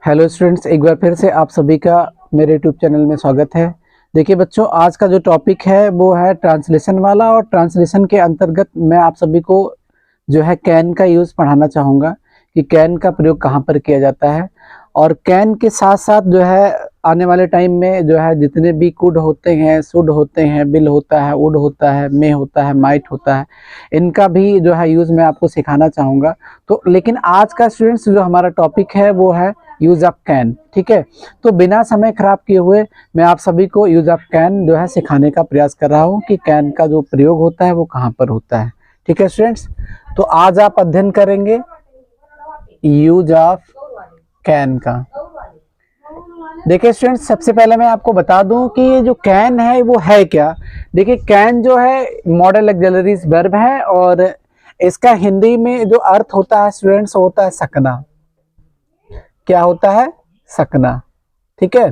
Hello students, एक बार फिर से आप सभी का मेरे यूट्यूब चैनल में स्वागत है। देखिए बच्चों, आज का जो टॉपिक है वो है ट्रांसलेशन वाला, और ट्रांसलेशन के अंतर्गत मैं आप सभी को जो है कैन का यूज़ पढ़ाना चाहूँगा कि कैन का प्रयोग कहाँ पर किया जाता है। और कैन के साथ साथ जो है आने वाले टाइम में जो है जितने भी कुड होते हैं, शुड होते हैं, बिल होता है, वुड होता है, मे होता है, माइट होता है, इनका भी जो है यूज़ मैं आपको सिखाना चाहूँगा। तो लेकिन आज का स्टूडेंट्स जो हमारा टॉपिक है वो है यूज़ ऑफ कैन। ठीक है, तो बिना समय खराब किए हुए मैं आप सभी को यूज़ ऑफ कैन जो है सिखाने का प्रयास कर रहा हूँ कि कैन का जो प्रयोग होता है वो कहाँ पर होता है। ठीक है स्टूडेंट्स, तो आज आप अध्ययन करेंगे यूज ऑफ कैन का। देखिए स्टूडेंट्स, सबसे पहले मैं आपको बता दूं कि ये जो कैन है वो है क्या। देखिए कैन जो है मॉडल ऑक्सिलरीज वर्ब है, और इसका हिंदी में जो अर्थ होता है स्टूडेंट्स होता है सकना। क्या होता है? सकना। ठीक है,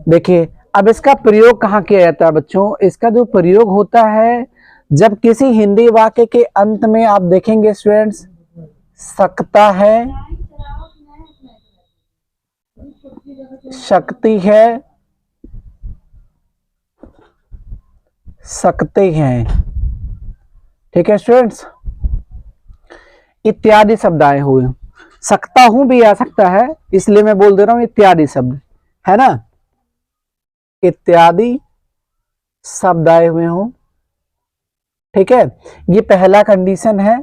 देखिए अब इसका प्रयोग कहाँ किया जाता है बच्चों। इसका जो प्रयोग होता है जब किसी हिंदी वाक्य के अंत में आप देखेंगे स्टूडेंट्स सकता है, शक्ति है, सकते हैं, ठीक है स्टूडेंट्स, इत्यादि शब्द आए हुए। सकता हूं भी आ सकता है, इसलिए मैं बोल दे रहा हूं इत्यादि शब्द, है ना, इत्यादि शब्द आए हुए हों। ठीक है, ये पहला कंडीशन है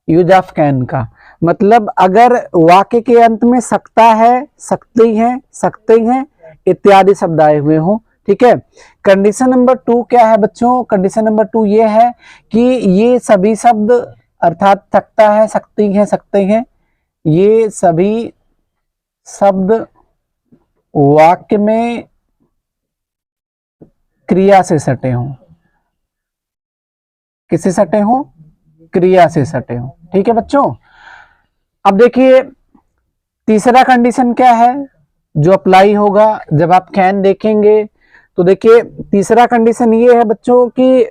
यूज ऑफ कैन का। मतलब अगर वाक्य के अंत में सकता है, सकती हैं, सकते हैं इत्यादि शब्द आए हुए हों। ठीक है, कंडीशन नंबर 2 क्या है बच्चों? कंडीशन नंबर 2 ये है कि ये सभी शब्द अर्थात सकता है, सकती हैं, सकते हैं, ये सभी शब्द वाक्य में क्रिया से सटे हों। किससे सटे हों? क्रिया से सटे हों। ठीक है बच्चों, अब देखिए तीसरा कंडीशन क्या है जो अप्लाई होगा जब आप कैन देखेंगे। तो देखिए तीसरा कंडीशन ये है बच्चों कि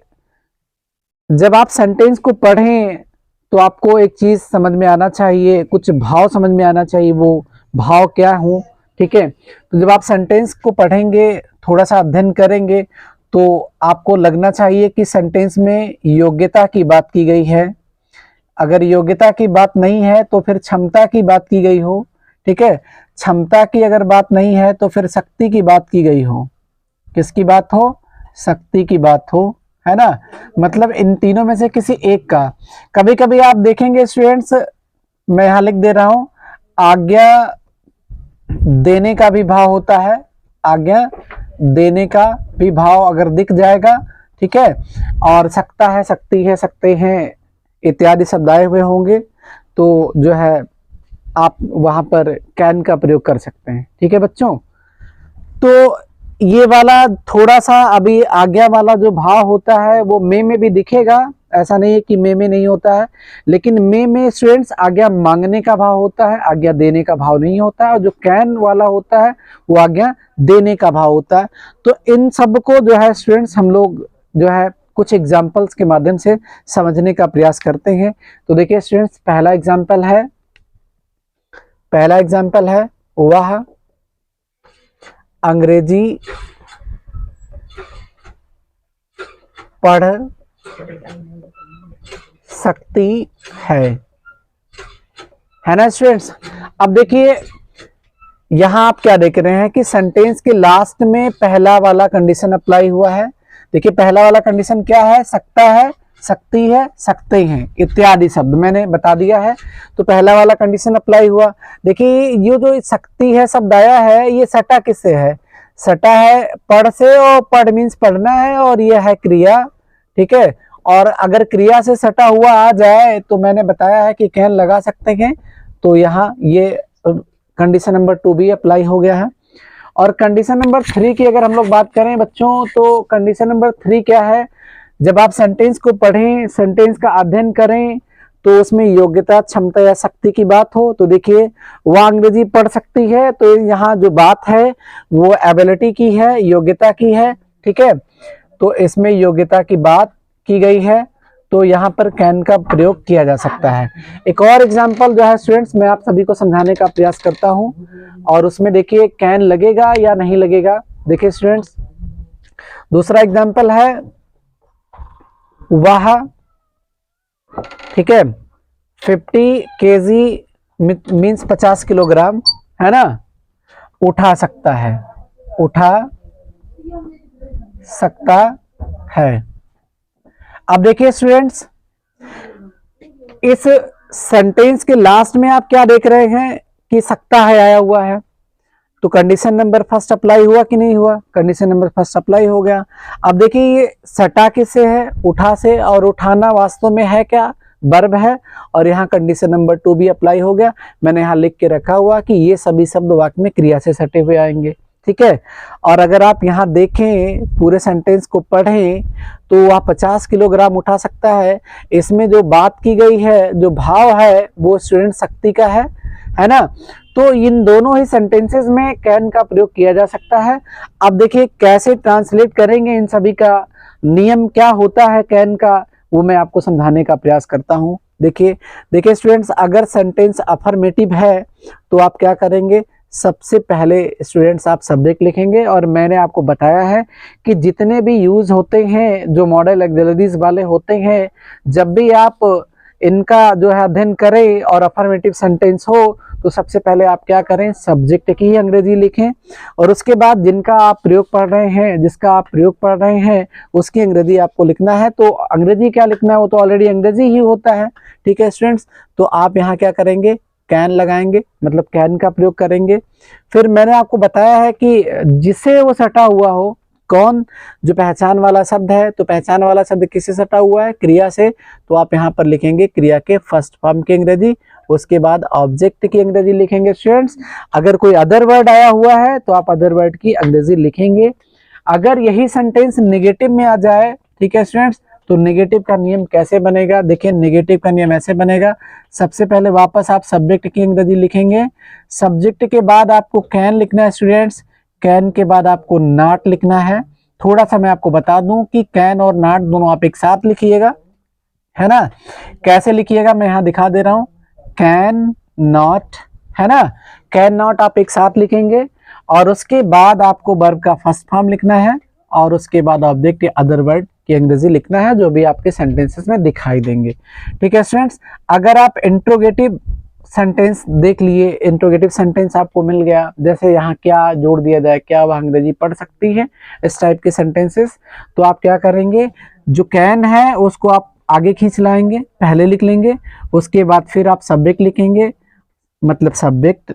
जब आप सेंटेंस को पढ़ें तो आपको एक चीज समझ में आना चाहिए, कुछ भाव समझ में आना चाहिए, वो भाव क्या हो। ठीक है, तो जब आप सेंटेंस को पढ़ेंगे, थोड़ा सा अध्ययन करेंगे, तो आपको लगना चाहिए कि सेंटेंस में योग्यता की बात की गई है। अगर योग्यता की बात नहीं है तो फिर क्षमता की बात की गई हो। ठीक है, क्षमता की अगर बात नहीं है तो फिर शक्ति की बात की गई हो। किसकी बात हो? शक्ति की बात हो, है ना। मतलब इन तीनों में से किसी एक का। कभी कभी आप देखेंगे स्टूडेंट्स, मैं यहां लिख दे रहा हूं, आज्ञा देने का भी भाव होता है, आज्ञा देने का भी भाव अगर दिख जाएगा, ठीक है, और सकता है, सकती है, सकते हैं इत्यादि शब्द आए हुए होंगे, तो जो है आप वहां पर कैन का प्रयोग कर सकते हैं। ठीक है बच्चों, तो ये वाला थोड़ा सा अभी आज्ञा वाला जो भाव होता है वो मे में भी दिखेगा, ऐसा नहीं है कि मे में नहीं होता है, लेकिन मे में स्टूडेंट्स आज्ञा मांगने का भाव होता है, आज्ञा देने का भाव नहीं होता है। और जो कैन वाला होता है वो आज्ञा देने का भाव होता है। तो इन सब को जो है स्टूडेंट्स हम लोग जो है कुछ एग्जाम्पल्स के माध्यम से समझने का प्रयास करते हैं। तो देखिए स्टूडेंट्स, पहला एग्जाम्पल है वह अंग्रेजी पढ़ सकती है ना स्टूडेंट्स। अब देखिए यहां आप क्या देख रहे हैं कि सेंटेंस के लास्ट में पहला वाला कंडीशन अप्लाई हुआ है। देखिए पहला वाला कंडीशन क्या है? सकता है, सकती है, सकते हैं इत्यादि शब्द मैंने बता दिया है, तो पहला वाला कंडीशन अप्लाई हुआ। देखिए ये जो सकती है शब्द आया है, ये सटा किससे है? सटा है पढ़ से, और पढ़ मीन्स पढ़ना है, और ये है क्रिया। ठीक है, और अगर क्रिया से सटा हुआ आ जाए तो मैंने बताया है कि कैन लगा सकते हैं, तो यहाँ ये कंडीशन नंबर 2 भी अप्लाई हो गया है। और कंडीशन नंबर 3 की अगर हम लोग बात करें बच्चों, तो कंडीशन नंबर 3 क्या है? जब आप सेंटेंस को पढ़ें, सेंटेंस का अध्ययन करें, तो उसमें योग्यता, क्षमता या शक्ति की बात हो। तो देखिए वह अंग्रेजी पढ़ सकती है, तो यहाँ जो बात है वो एबिलिटी की है, योग्यता की है। ठीक है, तो इसमें योग्यता की बात की गई है। तो यहाँ पर कैन का प्रयोग किया जा सकता है। एक और एग्जाम्पल जो है स्टूडेंट्स मैं आप सभी को समझाने का प्रयास करता हूँ, और उसमें देखिए कैन लगेगा या नहीं लगेगा। देखिए स्टूडेंट्स, दूसरा एग्जाम्पल है वह, ठीक है, 50 केजी मीन्स 50 किलोग्राम, है ना, उठा सकता है, उठा सकता है। अब देखिए स्टूडेंट्स, इस सेंटेंस के लास्ट में आप क्या देख रहे हैं कि सकता है आया हुआ है, तो कंडीशन नंबर फर्स्ट अप्लाई हुआ कि नहीं हुआ? कंडीशन नंबर फर्स्ट अप्लाई हो गया। अब देखिए ये सटा किससे है? उठा से, और उठाना वास्तव में है क्या? वर्ब है, और यहाँ कंडीशन नंबर 2 भी अप्लाई हो गया। मैंने यहाँ लिख के रखा हुआ कि ये सभी शब्द वाक्य में क्रिया से सटे हुए आएंगे, ठीक है। और अगर आप यहाँ देखें, पूरे सेंटेंस को पढ़ें, तो वह 50 किलोग्राम उठा सकता है। इसमें जो बात की गई है, जो भाव है, वो स्टूडेंट शक्ति का है ना। तो इन दोनों ही सेंटेंसेस में कैन का प्रयोग किया जा सकता है। अब देखिए कैसे ट्रांसलेट करेंगे इन सभी का, नियम क्या होता है कैन का, वो मैं आपको समझाने का प्रयास करता हूँ। देखिए स्टूडेंट्स, अगर सेंटेंस अफर्मेटिव है तो आप क्या करेंगे? सबसे पहले स्टूडेंट्स आप सब्जेक्ट लिखेंगे, और मैंने आपको बताया है कि जितने भी यूज होते हैं, जो मॉडल एक्सिलरीज वाले होते हैं, जब भी आप इनका जो है अध्ययन करें और अफर्मेटिव सेंटेंस हो, तो सबसे पहले आप क्या करें? सब्जेक्ट की ही अंग्रेजी लिखें, और उसके बाद जिनका आप प्रयोग पढ़ रहे हैं, जिसका आप प्रयोग पढ़ रहे हैं, उसकी अंग्रेजी आपको लिखना है। तो अंग्रेजी क्या लिखना है? वो तो ऑलरेडी अंग्रेजी ही होता है, ठीक है स्टूडेंट्स। तो आप यहाँ क्या करेंगे? कैन लगाएंगे, मतलब कैन का प्रयोग करेंगे। फिर मैंने आपको बताया है कि जिसे वो सटा हुआ हो, कौन? जो पहचान वाला शब्द है, तो पहचान वाला शब्द किससे सटा हुआ है? क्रिया से। तो आप यहाँ पर लिखेंगे क्रिया के फर्स्ट फॉर्म की अंग्रेजी, उसके बाद ऑब्जेक्ट की अंग्रेजी लिखेंगे स्टूडेंट्स। अगर कोई अदर वर्ड आया हुआ है तो आप अदर वर्ड की अंग्रेजी लिखेंगे। अगर यही सेंटेंस नेगेटिव में आ जाए, ठीक है स्टूडेंट्स, तो नेगेटिव का नियम कैसे बनेगा? देखिए नेगेटिव का नियम ऐसे बनेगा, सबसे पहले वापस आप सब्जेक्ट की अंग्रेजी लिखेंगे, सब्जेक्ट के बाद आपको कैन लिखना है स्टूडेंट्स, कैन के बाद आपको नॉट लिखना है। थोड़ा सा मैं आपको बता दूं कि कैन और नॉट दोनों आप एक साथ लिखिएगा, है ना। कैसे लिखिएगा मैं यहाँ दिखा दे रहा हूं, कैन नॉट, है ना, कैन नॉट आप एक साथ लिखेंगे, और उसके बाद आपको वर्ब का फर्स्ट फॉर्म लिखना है, और उसके बाद ऑब्जेक्ट या अदर वर्ड की अंग्रेजी लिखना है, जो भी आपके सेंटेंसेस में दिखाई देंगे, ठीक है स्टूडेंट्स। अगर आप इंट्रोगेटिव सेंटेंस देख लिए, इंट्रोगेटिव सेंटेंस आपको मिल गया, जैसे यहाँ क्या जोड़ दिया जाए, क्या वह अंग्रेजी पढ़ सकती है, इस टाइप के सेंटेंसेस, तो आप क्या करेंगे? जो कैन है उसको आप आगे खींच लाएंगे, पहले लिख लेंगे, उसके बाद फिर आप सब्जेक्ट लिखेंगे, मतलब सब्जेक्ट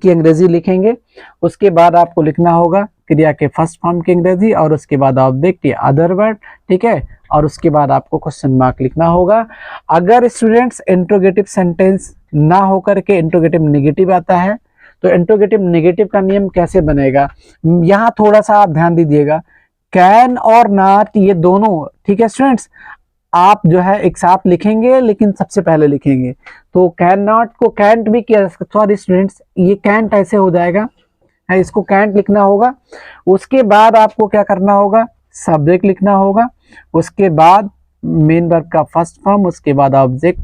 की अंग्रेजी लिखेंगे, उसके बाद आपको लिखना होगा क्रिया के फर्स्ट फॉर्म की अंग्रेजी, और उसके बाद ऑब्जेक्ट या अदर वर्ड, ठीक है, और उसके बाद आपको क्वेश्चन मार्क लिखना होगा। अगर स्टूडेंट्स इंट्रोगेटिव सेंटेंस ना होकर के इंट्रोगेटिव नेगेटिव आता है, तो इंट्रोगेटिव नेगेटिव का नियम कैसे बनेगा? यहाँ थोड़ा सा आप ध्यान दीजिएगा, कैन और नॉट ये दोनों, ठीक है स्टूडेंट्स, आप जो है एक साथ लिखेंगे, लेकिन सबसे पहले लिखेंगे। तो कैन नॉट को कैंट भी किया जा सकता, सॉरी स्टूडेंट्स, ये कैंट ऐसे हो जाएगा, है, इसको कैंट लिखना होगा। उसके बाद आपको क्या करना होगा? सब्जेक्ट लिखना होगा, उसके बाद मेन वर्ब का फर्स्ट फॉर्म, उसके बाद ऑब्जेक्ट,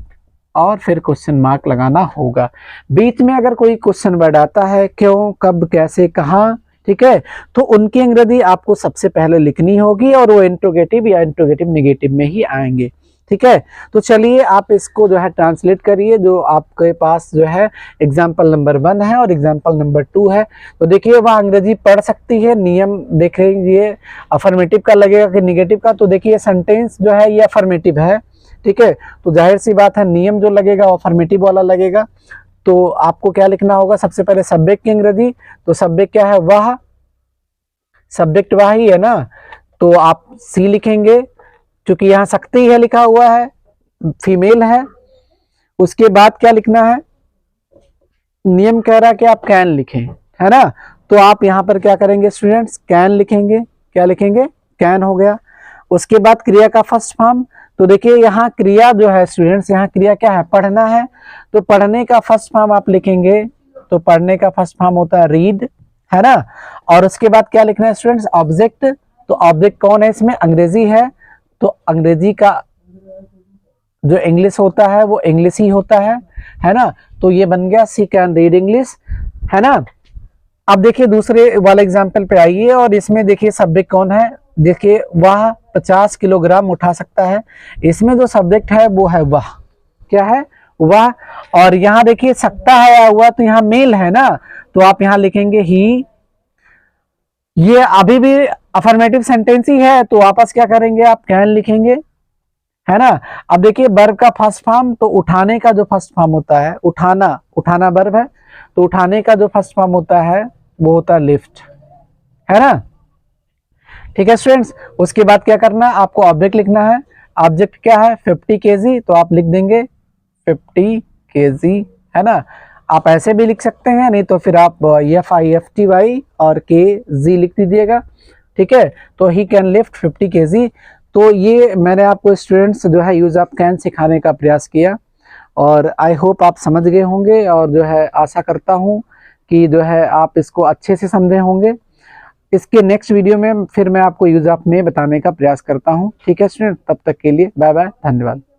और फिर क्वेश्चन मार्क लगाना होगा। बीच में अगर कोई क्वेश्चन वर्ड आता है, क्यों, कब, कैसे, कहाँ, ठीक है, तो उनकी अंग्रेजी आपको सबसे पहले लिखनी होगी, और वो इंट्रोगेटिव या इंट्रोगेटिव नेगेटिव में ही आएंगे, ठीक है। तो चलिए आप इसको जो है ट्रांसलेट करिए, जो आपके पास जो है एग्जाम्पल नंबर 1 है और एग्जाम्पल नंबर 2 है। तो देखिए वह अंग्रेजी पढ़ सकती है, नियम देखेंगे अफर्मेटिव का लगेगा कि निगेटिव का। तो देखिए सेंटेंस जो है ये अफर्मेटिव है, ठीक है, तो जाहिर सी बात है नियम जो लगेगा वो अफर्मेटिव वाला लगेगा। तो आपको क्या लिखना होगा? सबसे पहले सब्जेक्ट की अंग्रेजी, तो सब्जेक्ट क्या है? वह, सब्जेक्ट वह ही है ना, तो आप सी लिखेंगे, क्योंकि यहाँ शक्ति है लिखा हुआ है, फीमेल है। उसके बाद क्या लिखना है? नियम कह रहा है कि आप कैन लिखें, है ना, तो आप यहाँ पर क्या करेंगे स्टूडेंट्स? कैन लिखेंगे। क्या लिखेंगे? कैन हो गया। उसके बाद क्रिया का फर्स्ट फॉर्म, तो देखिए यहाँ क्रिया जो है स्टूडेंट्स, यहाँ क्रिया क्या है? पढ़ना है, तो पढ़ने का फर्स्ट फॉर्म आप लिखेंगे, तो पढ़ने का फर्स्ट फॉर्म होता है रीड, है ना। और उसके बाद क्या लिखना है स्टूडेंट्स? ऑब्जेक्ट। तो ऑब्जेक्ट कौन है इसमें? अंग्रेजी है, तो अंग्रेजी का जो इंग्लिश होता है वो इंग्लिश ही होता है ना। तो ये बन गया सी कैन रीड इंग्लिश, है ना। अब देखिए दूसरे वाले एग्जाम्पल पे आइए, और इसमें देखिए सब्जेक्ट कौन है, देखिए वह 50 किलोग्राम उठा सकता है। इसमें जो सब्जेक्ट है वो है वह, क्या है, वह। और यहाँ देखिए सकता है या हुआ, तो यहाँ मेल है ना, तो आप यहाँ लिखेंगे ही। ये अभी भी अफर्मेटिव सेंटेंस ही है, तो वापस क्या करेंगे, आप कैन लिखेंगे, है ना। अब देखिए वर्ब का फर्स्ट फॉर्म, तो उठाने का जो फर्स्ट फॉर्म होता है, उठाना, उठाना वर्ब है, तो उठाने का जो फर्स्ट फॉर्म होता है वो होता है लिफ्ट, है ना। ठीक है स्टूडेंट्स, उसके बाद क्या करना है, आपको ऑब्जेक्ट लिखना है। ऑब्जेक्ट क्या है, 50 केजी, तो आप लिख देंगे 50 केजी, है ना। आप ऐसे भी लिख सकते हैं, नहीं तो फिर आप FIFTY और KG लिख दीजिएगा, ठीक है। तो ही कैन लिफ्ट 50 केजी। तो ये मैंने आपको स्टूडेंट्स जो है यूज ऑफ कैन सिखाने का प्रयास किया, और आई होप आप समझ गए होंगे, और जो है आशा करता हूँ कि जो है आप इसको अच्छे से समझे होंगे। इसके नेक्स्ट वीडियो में फिर मैं आपको यूज ऑफ में बताने का प्रयास करता हूँ, ठीक है स्टूडेंट। तब तक के लिए बाय बाय, धन्यवाद।